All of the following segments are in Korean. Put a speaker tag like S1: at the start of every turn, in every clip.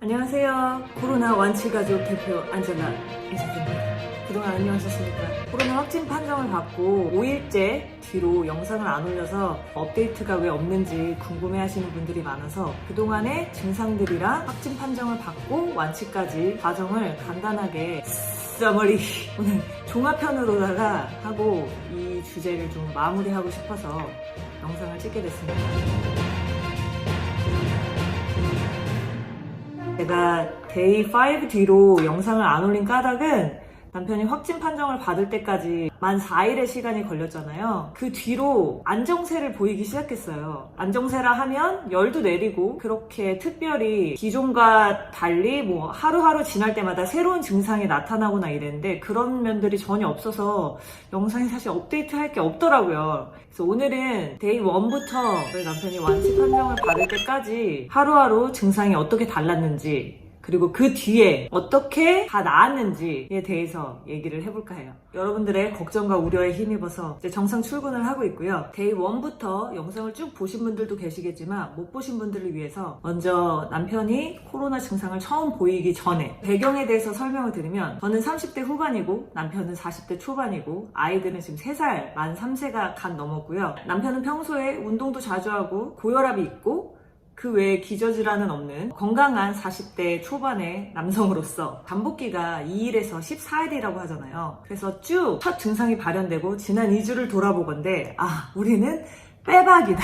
S1: 안녕하세요. 코로나 완치가족 대표 안젤라 인사드립니다. 그동안 안녕하셨습니까? 코로나 확진 판정을 받고 5일째 뒤로 영상을 안 올려서 업데이트가 왜 없는지 궁금해하시는 분들이 많아서 그동안의 증상들이랑 확진 판정을 받고 완치까지 과정을 간단하게 써머리 오늘 종합편으로다가 하고 이 주제를 좀 마무리하고 싶어서 영상을 찍게 됐습니다. 제가 데이 5 뒤로 영상을 안 올린 까닭은 남편이 확진 판정을 받을 때까지 만 4일의 시간이 걸렸잖아요. 그 뒤로 안정세를 보이기 시작했어요. 안정세라 하면 열도 내리고 그렇게 특별히 기존과 달리 뭐 하루하루 지날 때마다 새로운 증상이 나타나거나 이랬는데 그런 면들이 전혀 없어서 영상에 사실 업데이트 할 게 없더라고요. 그래서 오늘은 데이 1부터 저희 남편이 완치 판정을 받을 때까지 하루하루 증상이 어떻게 달랐는지 그리고 그 뒤에 어떻게 다 나았는지에 대해서 얘기를 해볼까 해요. 여러분들의 걱정과 우려에 힘입어서 이제 정상 출근을 하고 있고요. 데이 1부터 영상을 쭉 보신 분들도 계시겠지만 못 보신 분들을 위해서 먼저 남편이 코로나 증상을 처음 보이기 전에 배경에 대해서 설명을 드리면 저는 30대 후반이고 남편은 40대 초반이고 아이들은 지금 3살, 만 3세가 간 넘었고요. 남편은 평소에 운동도 자주 하고 고혈압이 있고 그 외에 기저질환은 없는 건강한 40대 초반의 남성으로서 잠복기가 2일에서 14일이라고 하잖아요. 그래서 쭉 첫 증상이 발현되고 지난 2주를 돌아보건대 우리는 빼박이다.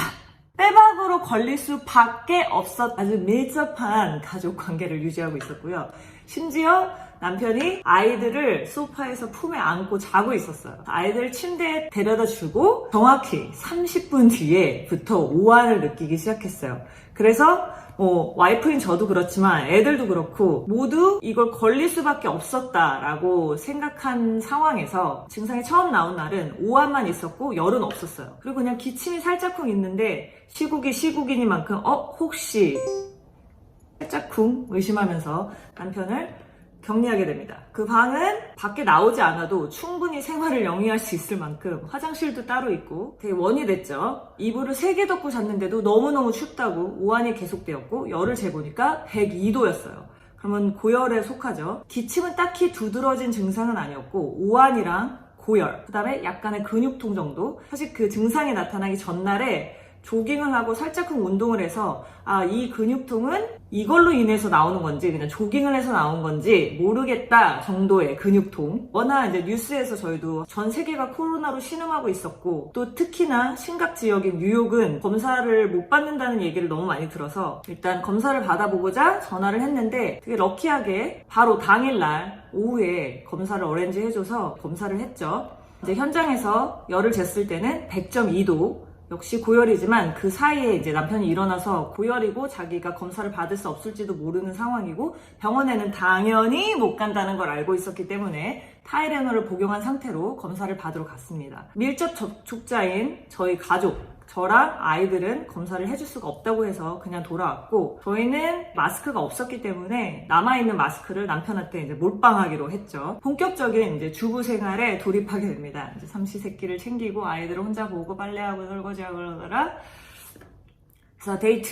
S1: 빼박으로 걸릴 수밖에 없었 아주 밀접한 가족 관계를 유지하고 있었고요. 심지어 남편이 아이들을 소파에서 품에 안고 자고 있었어요. 아이들을 침대에 데려다 주고 정확히 30분 뒤에부터 오한을 느끼기 시작했어요. 그래서 와이프인 저도 그렇지만 애들도 그렇고 모두 이걸 걸릴 수밖에 없었다라고 생각한 상황에서 증상이 처음 나온 날은 오한만 있었고 열은 없었어요. 그리고 그냥 기침이 살짝쿵 있는데 시국이니만큼 혹시 살짝쿵 의심하면서 남편을 격리하게 됩니다. 그 방은 밖에 나오지 않아도 충분히 생활을 영위할 수 있을 만큼 화장실도 따로 있고 되게 원이 됐죠. 이불을 3개 덮고 잤는데도 너무너무 춥다고 오한이 계속되었고 열을 재보니까 102도였어요. 그러면 고열에 속하죠. 기침은 딱히 두드러진 증상은 아니었고 오한이랑 고열, 그 다음에 약간의 근육통 정도. 사실 그 증상이 나타나기 전날에 조깅을 하고 살짝쿵 운동을 해서 이 근육통은 이걸로 인해서 나오는 건지 그냥 조깅을 해서 나온 건지 모르겠다 정도의 근육통. 워낙 이제 뉴스에서 저희도 전 세계가 코로나로 신음하고 있었고 또 특히나 심각 지역인 뉴욕은 검사를 못 받는다는 얘기를 너무 많이 들어서 일단 검사를 받아보고자 전화를 했는데 되게 럭키하게 바로 당일날 오후에 검사를 어레인지 해줘서 검사를 했죠. 이제 현장에서 열을 쟀을 때는 100.2도 역시 고열이지만 그 사이에 이제 남편이 일어나서 고열이고 자기가 검사를 받을 수 없을지도 모르는 상황이고 병원에는 당연히 못 간다는 걸 알고 있었기 때문에 타이레놀을 복용한 상태로 검사를 받으러 갔습니다. 밀접 접촉자인 저희 가족, 저랑 아이들은 검사를 해줄 수가 없다고 해서 그냥 돌아왔고 저희는 마스크가 없었기 때문에 남아있는 마스크를 남편한테 이제 몰빵하기로 했죠. 본격적인 이제 주부 생활에 돌입하게 됩니다. 이제 삼시세끼를 챙기고 아이들을 혼자 보고 빨래하고 설거지하고 그러다가 그래서 데이 2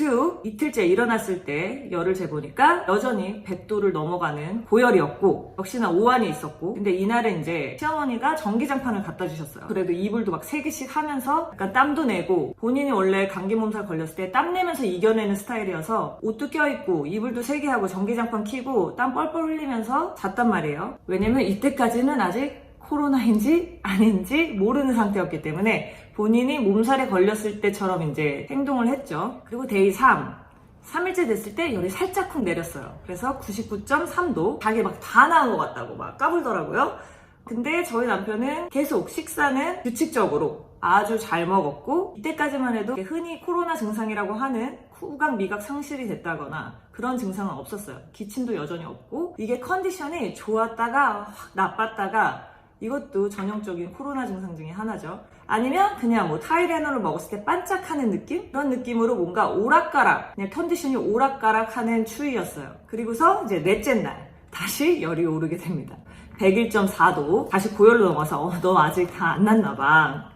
S1: 이틀째 일어났을 때 열을 재보니까 여전히 100도를 넘어가는 고열이었고 역시나 오한이 있었고 근데 이날은 이제 시어머니가 전기장판을 갖다 주셨어요. 그래도 이불도 막 3개씩 하면서 약간 땀도 내고 본인이 원래 감기 몸살 걸렸을 때 땀 내면서 이겨내는 스타일이어서 옷도 껴입고 이불도 3개 하고 전기장판 켜고 땀 뻘뻘 흘리면서 잤단 말이에요. 왜냐면 이때까지는 아직 코로나인지 아닌지 모르는 상태였기 때문에 본인이 몸살에 걸렸을 때처럼 이제 행동을 했죠. 그리고 데이 3일째 됐을 때 열이 살짝쿵 내렸어요. 그래서 99.3도 자기 막 다 나은 것 같다고 막 까불더라고요. 근데 저희 남편은 계속 식사는 규칙적으로 아주 잘 먹었고 이때까지만 해도 흔히 코로나 증상이라고 하는 후각 미각 상실이 됐다거나 그런 증상은 없었어요. 기침도 여전히 없고 이게 컨디션이 좋았다가 확 나빴다가 이것도 전형적인 코로나 증상 중에 하나죠. 아니면 그냥 뭐 타이레놀을 먹었을 때 반짝하는 느낌? 그런 느낌으로 뭔가 오락가락, 그냥 컨디션이 오락가락하는 추위였어요. 그리고서 이제 넷째 날 다시 열이 오르게 됩니다. 101.4도 다시 고열로 넘어서 너 아직 다 안 났나 봐.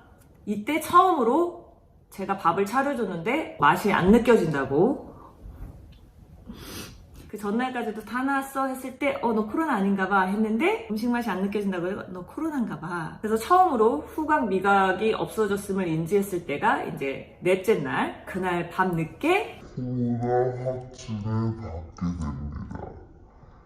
S1: 이때 처음으로 제가 밥을 차려줬는데 맛이 안 느껴진다고 그 전날까지도 다 나았어 했을 때 너 코로나 아닌가 봐 했는데 음식 맛이 안 느껴진다고 해서 너 코로나인가 봐. 그래서 처음으로 후각 미각이 없어졌음을 인지했을 때가 이제 넷째 날, 그날 밤 늦게
S2: 코로나 확진을 받게 됩니다.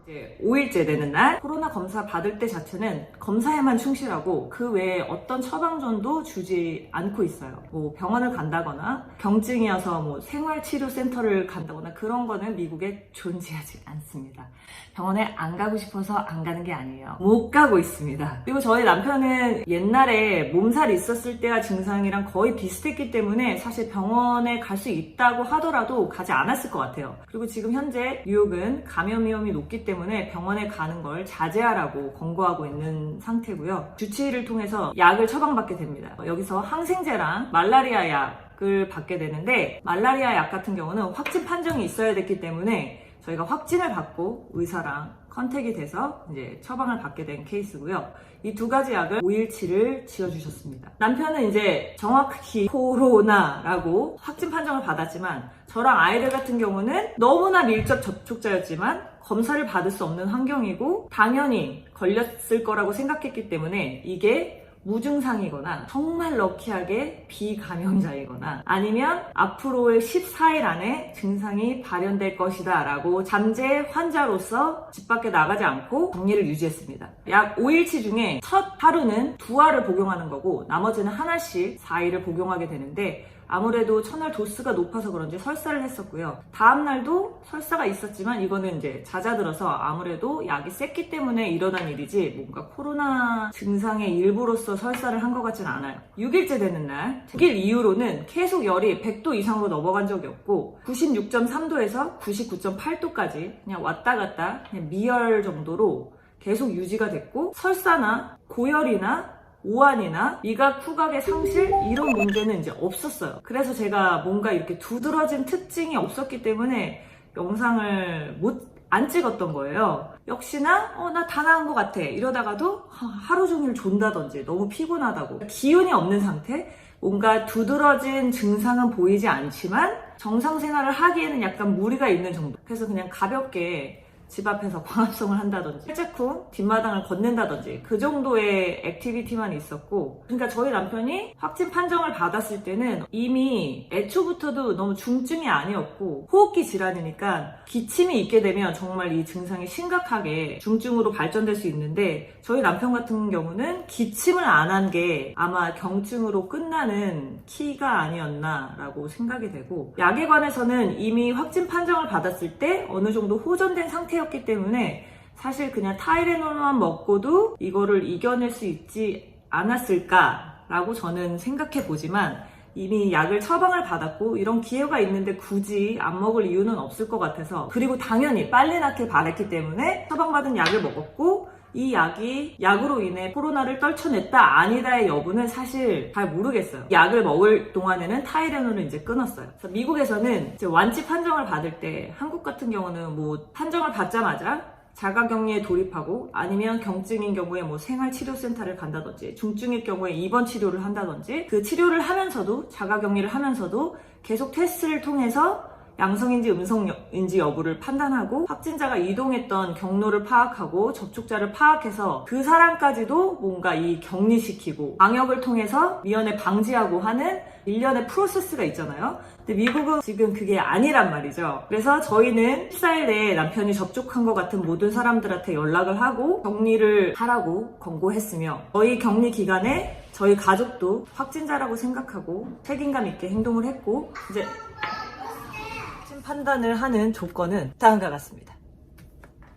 S1: 이제 5일째 되는 날 코로나 검사 받을 때 자체는 검사에만 충실하고 그 외에 어떤 처방전도 주지 않고 있어요. 뭐 병원을 간다거나 경증이어서 뭐 생활치료센터를 간다거나 그런 거는 미국에 존재하지 않습니다. 병원에 안 가고 싶어서 안 가는 게 아니에요. 못 가고 있습니다. 그리고 저희 남편은 옛날에 몸살이 있었을 때와 증상이랑 거의 비슷했기 때문에 사실 병원에 갈 수 있다고 하더라도 가지 않았을 것 같아요. 그리고 지금 현재 뉴욕은 감염 위험이 높기 때문에 병원에 가는 걸 자제하라고 권고하고 있는 상태고요. 주치의를 통해서 약을 처방받게 됩니다. 여기서 항생제랑 말라리아 약을 받게 되는데 말라리아 약 같은 경우는 확진 판정이 있어야 됐기 때문에 저희가 확진을 받고 의사랑 컨택이 돼서 이제 처방을 받게 된 케이스고요. 이 두 가지 약을 5일치를 지어주셨습니다. 남편은 이제 정확히 코로나라고 확진 판정을 받았지만 저랑 아이들 같은 경우는 너무나 밀접 접촉자였지만 검사를 받을 수 없는 환경이고 당연히 걸렸을 거라고 생각했기 때문에 이게 무증상이거나 정말 럭키하게 비감염자이거나 아니면 앞으로의 14일 안에 증상이 발현될 것이다 라고 잠재 환자로서 집 밖에 나가지 않고 격리를 유지했습니다. 약 5일치 중에 첫 하루는 2알을 복용하는 거고 나머지는 하나씩 4일을 복용하게 되는데 아무래도 첫날 도수가 높아서 그런지 설사를 했었고요. 다음날도 설사가 있었지만 이거는 이제 잦아들어서 아무래도 약이 셌기 때문에 일어난 일이지 뭔가 코로나 증상의 일부로서 설사를 한 것 같지는 않아요. 6일째 되는 날 6일 이후로는 계속 열이 100도 이상으로 넘어간 적이 없고 96.3도에서 99.8도까지 그냥 왔다 갔다 그냥 미열 정도로 계속 유지가 됐고 설사나 고열이나 오한이나 미각, 후각의 상실 이런 문제는 이제 없었어요. 그래서 제가 뭔가 이렇게 두드러진 특징이 없었기 때문에 영상을 안 찍었던 거예요. 역시나 나 다 나은 것 같아 이러다가도 하루 종일 존다든지 너무 피곤하다고 기운이 없는 상태 뭔가 두드러진 증상은 보이지 않지만 정상 생활을 하기에는 약간 무리가 있는 정도. 그래서 그냥 가볍게 집 앞에서 광합성을 한다든지 살짝 후 뒷마당을 걷는다든지 그 정도의 액티비티만 있었고 그러니까 저희 남편이 확진 판정을 받았을 때는 이미 애초부터도 너무 중증이 아니었고 호흡기 질환이니까 기침이 있게 되면 정말 이 증상이 심각하게 중증으로 발전될 수 있는데 저희 남편 같은 경우는 기침을 안 한 게 아마 경증으로 끝나는 키가 아니었나 라고 생각이 되고 약에 관해서는 이미 확진 판정을 받았을 때 어느 정도 호전된 상태였기 때문에 사실 그냥 타이레놀만 먹고도 이거를 이겨낼 수 있지 않았을까라고 저는 생각해 보지만 이미 약을 처방을 받았고 이런 기회가 있는데 굳이 안 먹을 이유는 없을 것 같아서 그리고 당연히 빨리 낫길 바랬기 때문에 처방받은 약을 먹었고 이 약이 약으로 인해 코로나를 떨쳐냈다 아니다의 여부는 사실 잘 모르겠어요. 약을 먹을 동안에는 타이레놀을 이제 끊었어요. 그래서 미국에서는 이제 완치 판정을 받을 때 한국 같은 경우는 뭐 판정을 받자마자 자가격리에 돌입하고 아니면 경증인 경우에 뭐 생활치료센터를 간다든지 중증일 경우에 입원 치료를 한다든지 그 치료를 하면서도 자가격리를 하면서도 계속 테스트를 통해서 양성인지 음성인지 여부를 판단하고 확진자가 이동했던 경로를 파악하고 접촉자를 파악해서 그 사람까지도 뭔가 이 격리시키고 방역을 통해서 미연에 방지하고 하는 일련의 프로세스가 있잖아요. 근데 미국은 지금 그게 아니란 말이죠. 그래서 저희는 14일 내에 남편이 접촉한 것 같은 모든 사람들한테 연락을 하고 격리를 하라고 권고했으며 저희 격리 기간에 저희 가족도 확진자라고 생각하고 책임감 있게 행동을 했고 이제 판단을 하는 조건은 다음과 같습니다.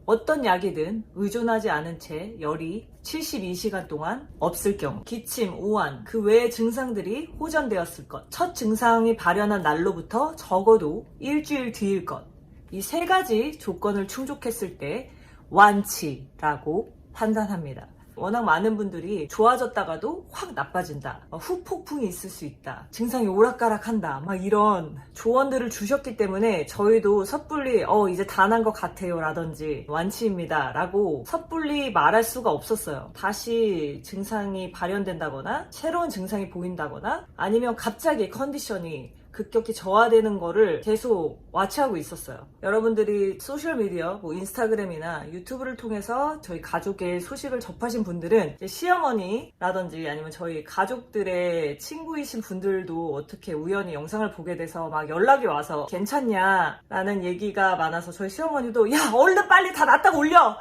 S1: 어떤 약이든 의존하지 않은 채 열이 72시간 동안 없을 경우 기침, 오한, 그 외의 증상들이 호전되었을 것 첫 증상이 발현한 날로부터 적어도 일주일 뒤일 것 이 세 가지 조건을 충족했을 때 완치라고 판단합니다. 워낙 많은 분들이 좋아졌다가도 확 나빠진다, 후폭풍이 있을 수 있다, 증상이 오락가락한다 막 이런 조언들을 주셨기 때문에 저희도 섣불리 이제 다 난 것 같아요 라든지 완치입니다 라고 섣불리 말할 수가 없었어요. 다시 증상이 발현된다거나 새로운 증상이 보인다거나 아니면 갑자기 컨디션이 급격히 저하되는 거를 계속 와치하고 있었어요. 여러분들이 소셜미디어, 뭐 인스타그램이나 유튜브를 통해서 저희 가족의 소식을 접하신 분들은 이제 시어머니라든지 아니면 저희 가족들의 친구이신 분들도 어떻게 우연히 영상을 보게 돼서 막 연락이 와서 괜찮냐 라는 얘기가 많아서 저희 시어머니도 야 얼른 빨리 다 놨다고 올려!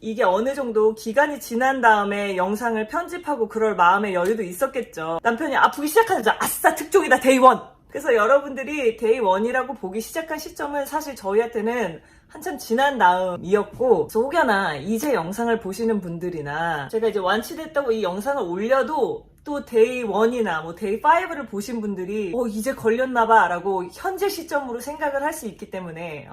S1: 이게 어느 정도 기간이 지난 다음에 영상을 편집하고 그럴 마음의 여유도 있었겠죠. 남편이 아프기 시작하자마자 아싸 특종이다 데이원! 그래서 여러분들이 데이원이라고 보기 시작한 시점은 사실 저희한테는 한참 지난 다음이었고, 그래서 혹여나 이제 영상을 보시는 분들이나 제가 이제 완치됐다고 이 영상을 올려도 또 데이 1이나 뭐 데이 5를 보신 분들이 이제 걸렸나봐 라고 현재 시점으로 생각을 할 수 있기 때문에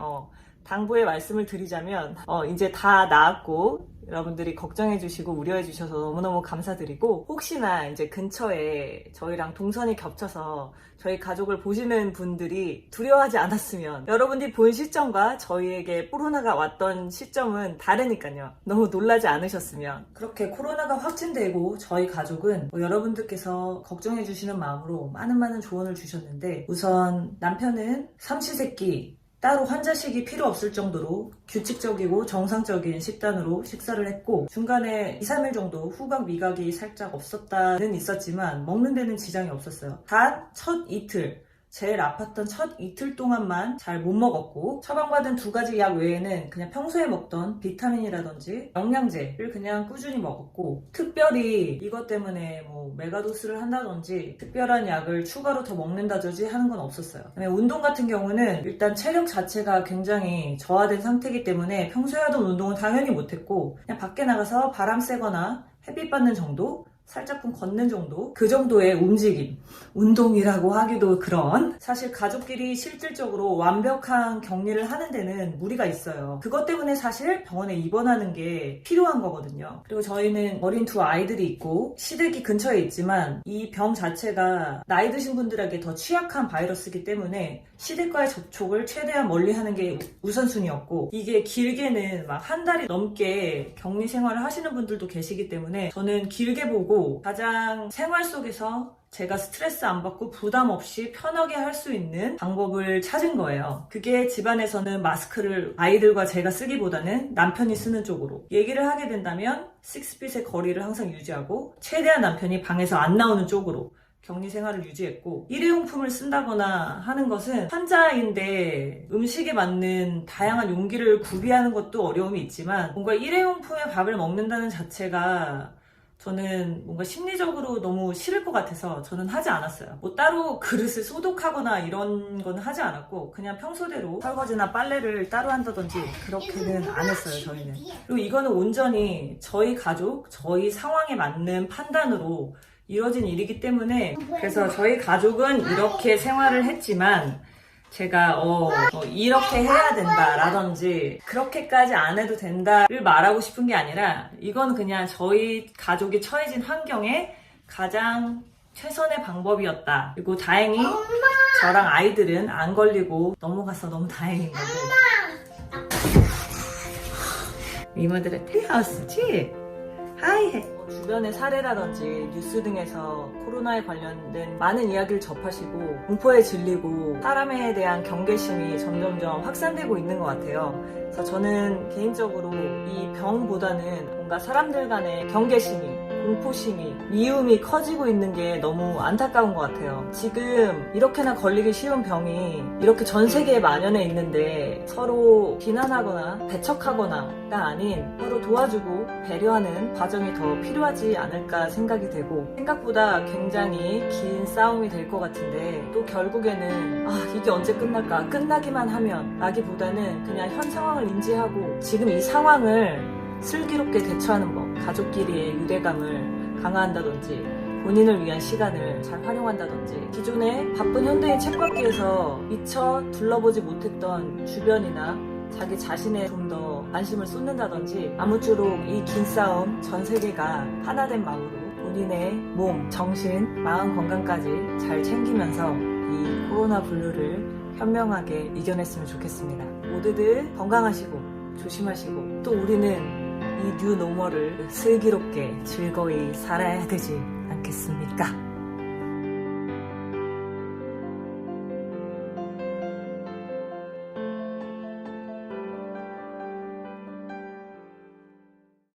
S1: 당부의 말씀을 드리자면 이제 다 나았고 여러분들이 걱정해 주시고 우려해 주셔서 너무너무 감사드리고, 혹시나 이제 근처에 저희랑 동선이 겹쳐서 저희 가족을 보시는 분들이 두려워하지 않았으면, 여러분들이 본 시점과 저희에게 코로나가 왔던 시점은 다르니까요. 너무 놀라지 않으셨으면. 그렇게 코로나가 확진되고 저희 가족은 여러분들께서 걱정해 주시는 마음으로 많은 조언을 주셨는데, 우선 남편은 삼시세끼 따로 환자식이 필요 없을 정도로 규칙적이고 정상적인 식단으로 식사를 했고, 중간에 2-3일 정도 후각 미각이 살짝 없었다는 있었지만 먹는 데는 지장이 없었어요. 단 첫 이틀, 제일 아팠던 첫 이틀 동안만 잘 못 먹었고, 처방받은 2가지 약 외에는 그냥 평소에 먹던 비타민이라든지 영양제를 그냥 꾸준히 먹었고, 특별히 이것 때문에 뭐 메가도스를 한다든지 특별한 약을 추가로 더 먹는다든지 하는 건 없었어요. 그다음에 운동 같은 경우는 일단 체력 자체가 굉장히 저하된 상태이기 때문에 평소에 하던 운동은 당연히 못했고, 그냥 밖에 나가서 바람 쐬거나 햇빛 받는 정도, 살짝쿵 걷는 정도, 그 정도의 움직임, 운동이라고 하기도 그런, 사실 가족끼리 실질적으로 완벽한 격리를 하는 데는 무리가 있어요. 그것 때문에 사실 병원에 입원하는 게 필요한 거거든요. 그리고 저희는 어린 2 아이들이 있고 시댁이 근처에 있지만 이 병 자체가 나이 드신 분들에게 더 취약한 바이러스이기 때문에 시댁과의 접촉을 최대한 멀리 하는 게 우선순위였고, 이게 길게는 막 1달이 넘게 격리 생활을 하시는 분들도 계시기 때문에 저는 길게 보고 가장 생활 속에서 제가 스트레스 안 받고 부담 없이 편하게 할 수 있는 방법을 찾은 거예요. 그게 집안에서는 마스크를 아이들과 제가 쓰기보다는 남편이 쓰는 쪽으로 얘기를 하게 된다면 6핏의 거리를 항상 유지하고, 최대한 남편이 방에서 안 나오는 쪽으로 격리 생활을 유지했고, 일회용품을 쓴다거나 하는 것은 환자인데 음식에 맞는 다양한 용기를 구비하는 것도 어려움이 있지만, 뭔가 일회용품에 밥을 먹는다는 자체가 저는 뭔가 심리적으로 너무 싫을 것 같아서 저는 하지 않았어요. 뭐 따로 그릇을 소독하거나 이런 건 하지 않았고, 그냥 평소대로 설거지나 빨래를 따로 한다든지 그렇게는 안 했어요, 저희는. 그리고 이거는 온전히 저희 가족, 저희 상황에 맞는 판단으로 이루어진 일이기 때문에, 그래서 저희 가족은 이렇게 생활을 했지만 제가 이렇게 해야 된다 라든지 그렇게까지 안 해도 된다를 말하고 싶은 게 아니라, 이건 그냥 저희 가족이 처해진 환경에 가장 최선의 방법이었다. 그리고 다행히 저랑 아이들은 안 걸리고 넘어가서 너무 다행인 거고. 이모들의 트리하우스지? 하이. 주변의 사례라든지 뉴스 등에서 코로나에 관련된 많은 이야기를 접하시고 공포에 질리고 사람에 대한 경계심이 점점점 확산되고 있는 것 같아요. 그래서 저는 개인적으로 이 병보다는 뭔가 사람들 간의 경계심이, 공포심이, 미움이 커지고 있는 게 너무 안타까운 것 같아요. 지금 이렇게나 걸리기 쉬운 병이 이렇게 전 세계에 만연해 있는데 서로 비난하거나 배척하거나가 아닌 서로 도와주고 배려하는 과정이 더 필요하지 않을까 생각이 되고, 생각보다 굉장히 긴 싸움이 될 것 같은데, 또 결국에는 이게 언제 끝날까? 끝나기만 하면 라기보다는 그냥 현 상황을 인지하고 지금 이 상황을 슬기롭게 대처하는 법, 가족끼리의 유대감을 강화한다든지 본인을 위한 시간을 잘 활용한다든지, 기존의 바쁜 현대인 책받기에서 미처 둘러보지 못했던 주변이나 자기 자신에 좀 더 관심을 쏟는다든지, 아무쪼록 이 긴 싸움 전 세계가 하나된 마음으로 본인의 몸, 정신, 마음 건강까지 잘 챙기면서 이 코로나 블루를 현명하게 이겨냈으면 좋겠습니다. 모두들 건강하시고 조심하시고, 또 우리는 이 뉴 노멀을 슬기롭게 즐거이 살아야 되지 않겠습니까?